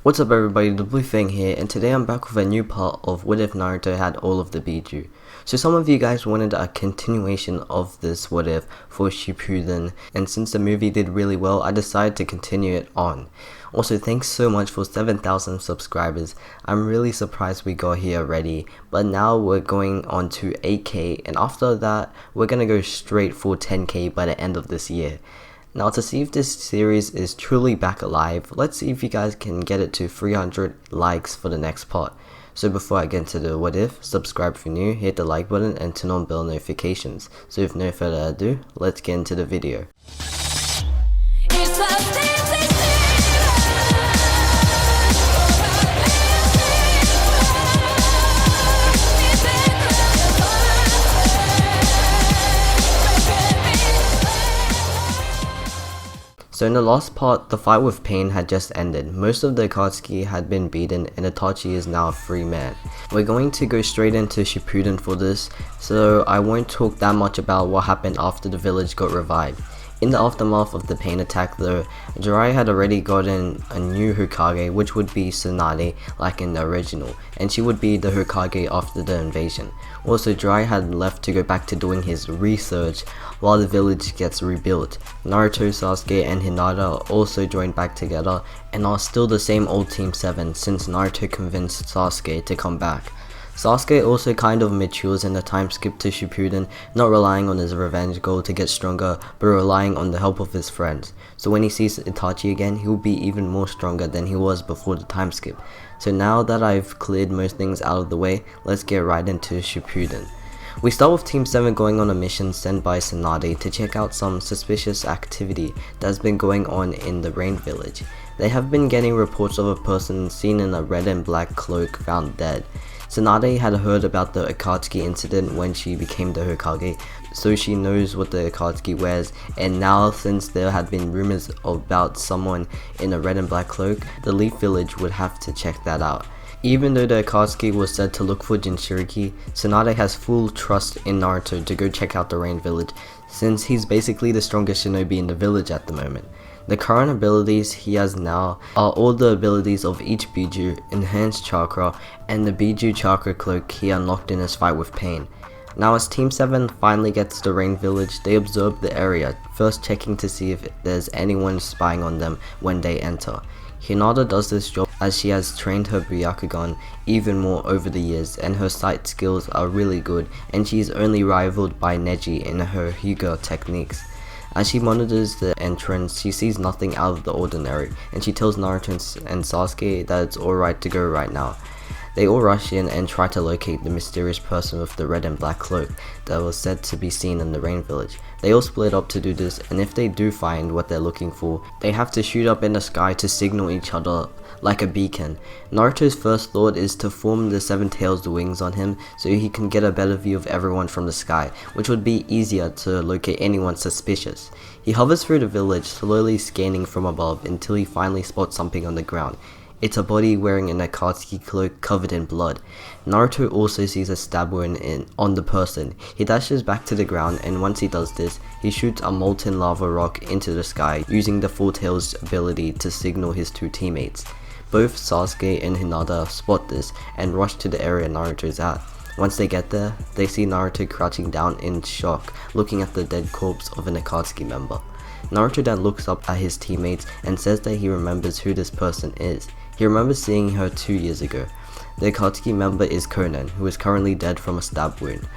What's up everybody, the Blue Fang here, and today I'm back with a new part of What If Naruto Had All of the Biju. So some of you guys wanted a continuation of this What If for Shippuden, and since the movie did really well, I decided to continue it on. Also, thanks so much for 7,000 subscribers. I'm really surprised we got here already, but now we're going on to 8k, and after that, we're gonna go straight for 10k by the end of this year. Now, to see if this series is truly back alive, let's see if you guys can get it to 300 likes for the next part. So before I get into the what if, subscribe if you're new, hit the like button and turn on bell notifications. So with no further ado, let's get into the video. So in the last part, the fight with Pain had just ended. Most of the Akatsuki had been beaten and Itachi is now a free man. We're going to go straight into Shippuden for this, so I won't talk that much about what happened after the village got revived. In the aftermath of the Pain attack though, Jiraiya had already gotten a new Hokage, which would be Tsunade like in the original, and she would be the Hokage after the invasion. Also, Jiraiya had left to go back to doing his research while the village gets rebuilt. Naruto, Sasuke and Hinata also joined back together and are still the same old Team 7 since Naruto convinced Sasuke to come back. Sasuke also kind of matures in the time skip to Shippuden, not relying on his revenge goal to get stronger, but relying on the help of his friends. So when he sees Itachi again, he will be even more stronger than he was before the time skip. So now that I've cleared most things out of the way, let's get right into Shippuden. We start with Team 7 going on a mission sent by Tsunade to check out some suspicious activity that's been going on in the Rain Village. They have been getting reports of a person seen in a red and black cloak found dead. Tsunade had heard about the Akatsuki incident when she became the Hokage, so she knows what the Akatsuki wears, and now since there had been rumors about someone in a red and black cloak, the Leaf Village would have to check that out. Even though the Akatsuki was said to look for Jinchuriki, Tsunade has full trust in Naruto to go check out the Rain Village, since he's basically the strongest shinobi in the village at the moment. The current abilities he has now are all the abilities of each Biju, Enhanced Chakra, and the Biju Chakra Cloak he unlocked in his fight with Pain. Now as Team 7 finally gets to the Rain Village, they observe the area, first checking to see if there's anyone spying on them when they enter. Hinata does this job as she has trained her Byakugan even more over the years, and her sight skills are really good, and she is only rivaled by Neji in her Hyuga techniques. As she monitors the entrance, she sees nothing out of the ordinary, and she tells Naruto and Sasuke that it's alright to go right now. They all rush in and try to locate the mysterious person with the red and black cloak that was said to be seen in the Rain Village. They all split up to do this, and if they do find what they're looking for, they have to shoot up in the sky to signal each other like a beacon. Naruto's first thought is to form the Seven Tails wings on him so he can get a better view of everyone from the sky, which would be easier to locate anyone suspicious. He hovers through the village, slowly scanning from above until he finally spots something on the ground. It's a body wearing an Akatsuki cloak covered in blood. Naruto also sees a stab wound on the person. He dashes back to the ground, and once he does this, he shoots a molten lava rock into the sky using the Four Tails ability to signal his two teammates. Both Sasuke and Hinata spot this and rush to the area Naruto is at. Once they get there, they see Naruto crouching down in shock, looking at the dead corpse of an Akatsuki member. Naruto then looks up at his teammates and says that he remembers who this person is. He remembers seeing her 2 years ago. The Akatsuki member is Konan, who is currently dead from a stab wound.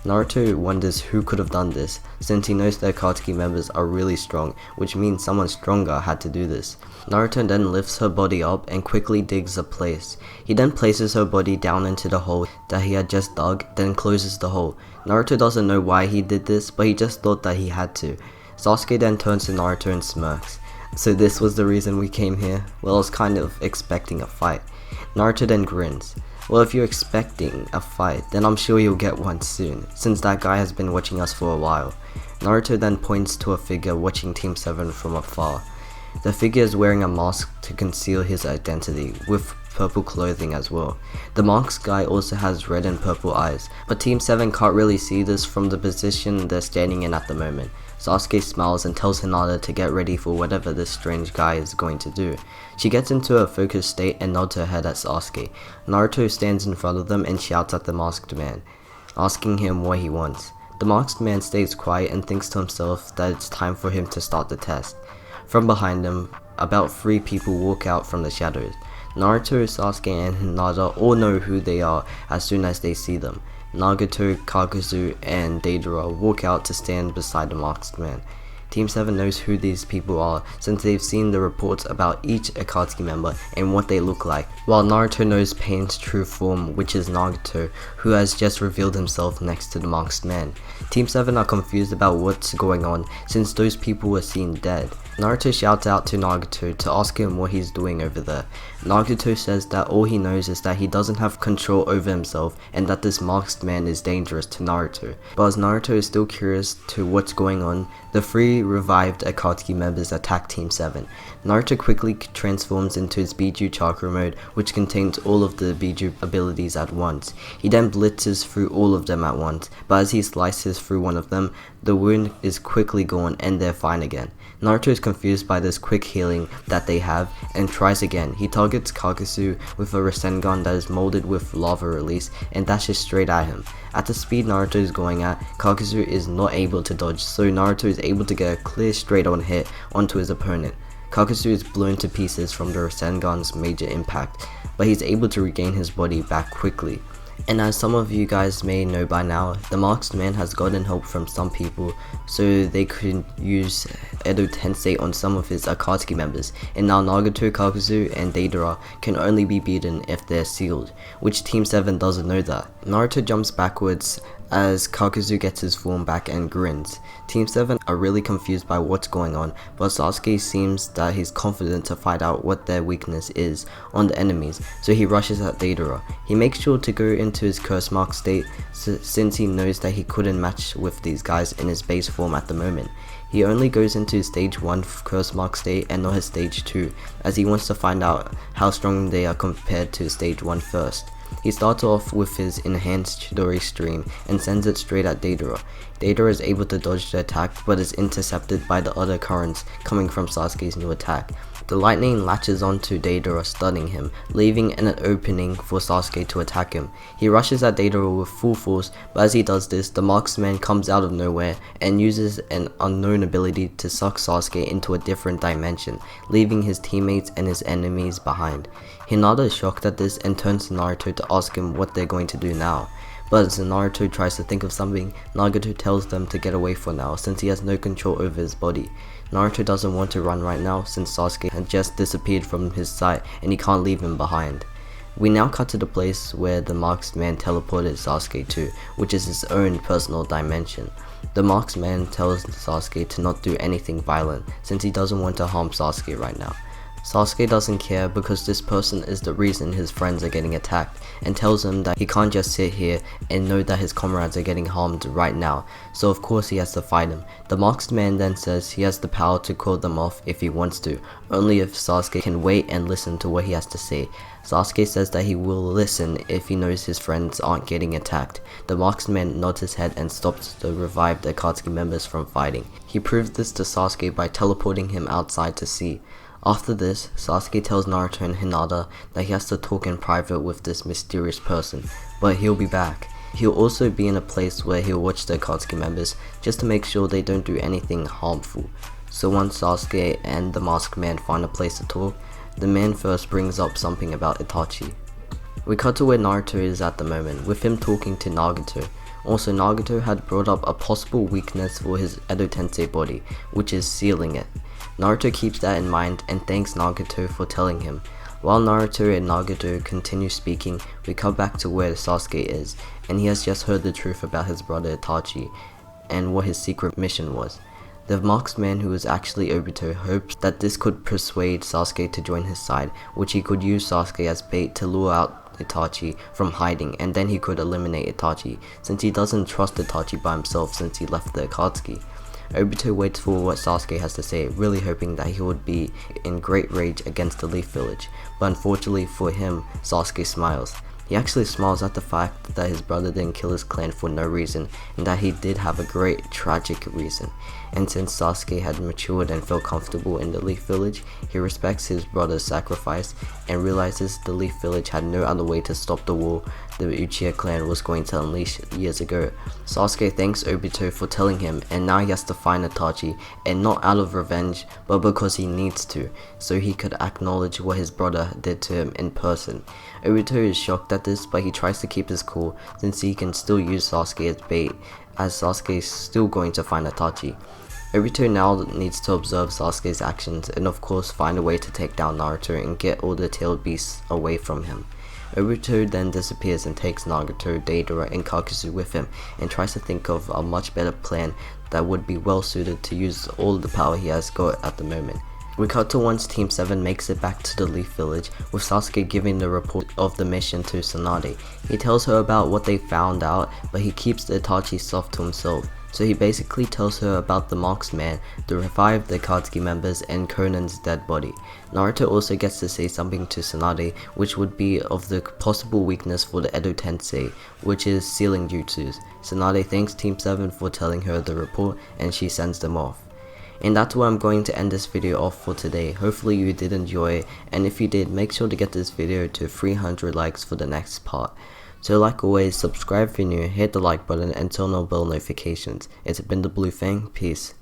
Naruto wonders who could have done this, since he knows the Akatsuki members are really strong, which means someone stronger had to do this. Naruto then lifts her body up and quickly digs a place. He then places her body down into the hole that he had just dug, then closes the hole. Naruto doesn't know why he did this, but he just thought that he had to. Sasuke then turns to Naruto and smirks. So this was the reason we came here? Well, I was kind of expecting a fight. Naruto then grins. Well, if you're expecting a fight, then I'm sure you'll get one soon, since that guy has been watching us for a while. Naruto then points to a figure watching Team 7 from afar. The figure is wearing a mask to conceal his identity, with purple clothing as well. The masked guy also has red and purple eyes, but Team 7 can't really see this from the position they're standing in at the moment. Sasuke smiles and tells Hinata to get ready for whatever this strange guy is going to do. She gets into a focused state and nods her head at Sasuke. Naruto stands in front of them and shouts at the masked man, asking him what he wants. The masked man stays quiet and thinks to himself that it's time for him to start the test. From behind him, about 3 people walk out from the shadows. Naruto, Sasuke, and Hinata all know who they are as soon as they see them. Nagato, Kakuzu, and Deidara walk out to stand beside the masked man. Team 7 knows who these people are since they've seen the reports about each Akatsuki member and what they look like, while Naruto knows Pain's true form, which is Nagato, who has just revealed himself next to the masked man. Team 7 are confused about what's going on since those people were seen dead. Naruto shouts out to Nagato to ask him what he's doing over there. Nagato says that all he knows is that he doesn't have control over himself and that this masked man is dangerous to Naruto. But as Naruto is still curious to what's going on, the 3 revived Akatsuki members attack Team 7. Naruto quickly transforms into his Biju Chakra mode, which contains all of the Biju abilities at once. He then blitzes through all of them at once, but as he slices through one of them, the wound is quickly gone and they're fine again. Naruto is confused by this quick healing that they have and tries again. He targets Kakuzu with a Rasengan that is molded with lava release and dashes straight at him. At the speed Naruto is going at, Kakuzu is not able to dodge, so Naruto is able to get a clear straight on hit onto his opponent. Kakuzu is blown to pieces from the Rasengan's major impact, but he's able to regain his body back quickly. And as some of you guys may know by now, the masked man has gotten help from some people so they could use Edo Tensei on some of his Akatsuki members, and now Nagato, Kakuzu, and Deidara can only be beaten if they're sealed, which Team 7 doesn't know that. Naruto jumps backwards as Kakuzu gets his form back and grins. Team 7 are really confused by what's going on, but Sasuke seems that he's confident to find out what their weakness is on the enemies, so he rushes at Deidara. He makes sure to go into his curse mark state since he knows that he couldn't match with these guys in his base form at the moment. He only goes into stage 1 curse mark state and not his stage 2, as he wants to find out how strong they are compared to stage 1 first. He starts off with his enhanced Chidori stream and sends it straight at Deidara. Deidara is able to dodge the attack but is intercepted by the other currents coming from Sasuke's new attack. The lightning latches onto Deidara, stunning him, leaving an opening for Sasuke to attack him. He rushes at Deidara with full force, but as he does this, the marksman comes out of nowhere and uses an unknown ability to suck Sasuke into a different dimension, leaving his teammates and his enemies behind. Hinata is shocked at this and turns to Naruto to ask him what they're going to do now. But as Naruto tries to think of something, Nagato tells them to get away for now since he has no control over his body. Naruto doesn't want to run right now since Sasuke had just disappeared from his sight and he can't leave him behind. We now cut to the place where the masked man teleported Sasuke to, which is his own personal dimension. The masked man tells Sasuke to not do anything violent since he doesn't want to harm Sasuke right now. Sasuke doesn't care because this person is the reason his friends are getting attacked and tells him that he can't just sit here and know that his comrades are getting harmed right now, so of course he has to fight him. The masked man then says he has the power to call them off if he wants to, only if Sasuke can wait and listen to what he has to say. Sasuke says that he will listen if he knows his friends aren't getting attacked. The masked man nods his head and stops the revived Akatsuki members from fighting. He proves this to Sasuke by teleporting him outside to sea. After this, Sasuke tells Naruto and Hinata that he has to talk in private with this mysterious person, but he'll be back. He'll also be in a place where he'll watch the Akatsuki members just to make sure they don't do anything harmful. So once Sasuke and the masked man find a place to talk, the man first brings up something about Itachi. We cut to where Naruto is at the moment, with him talking to Nagato. Also, Nagato had brought up a possible weakness for his Edo Tensei body, which is sealing it. Naruto keeps that in mind and thanks Nagato for telling him. While Naruto and Nagato continue speaking, we come back to where Sasuke is, and he has just heard the truth about his brother Itachi and what his secret mission was. The masked man, who is actually Obito, hopes that this could persuade Sasuke to join his side, which he could use Sasuke as bait to lure out Itachi from hiding, and then he could eliminate Itachi, since he doesn't trust Itachi by himself since he left the Akatsuki. Obito waits for what Sasuke has to say, really hoping that he would be in great rage against the Leaf Village, but unfortunately for him, Sasuke smiles. He actually smiles at the fact that his brother didn't kill his clan for no reason, and that he did have a great tragic reason. And since Sasuke had matured and felt comfortable in the Leaf Village, he respects his brother's sacrifice and realizes the Leaf Village had no other way to stop the war the Uchiha clan was going to unleash years ago. Sasuke thanks Obito for telling him, and now he has to find Itachi, and not out of revenge, but because he needs to, so he could acknowledge what his brother did to him in person. Obito is shocked at this, but he tries to keep his cool since he can still use Sasuke as bait, as Sasuke is still going to find Itachi. Obito now needs to observe Sasuke's actions and of course find a way to take down Naruto and get all the tailed beasts away from him. Obito then disappears and takes Nagato, Deidara and Kakashi with him and tries to think of a much better plan that would be well suited to use all the power he has got at the moment. We cut to once Team 7 makes it back to the Leaf Village, with Sasuke giving the report of the mission to Tsunade. He tells her about what they found out, but he keeps the Itachi stuff to himself. So he basically tells her about the marksman, the revived Akatsuki members, and Conan's dead body. Naruto also gets to say something to Tsunade, which would be of the possible weakness for the Edo Tensei, which is sealing jutsus. Tsunade thanks Team 7 for telling her the report, and she sends them off. And that's where I'm going to end this video off for today. Hopefully you did enjoy, and if you did, make sure to get this video to 300 likes for the next part. So like always, subscribe if you're new, hit the like button and turn on bell notifications. It's been the Blue Fang, peace.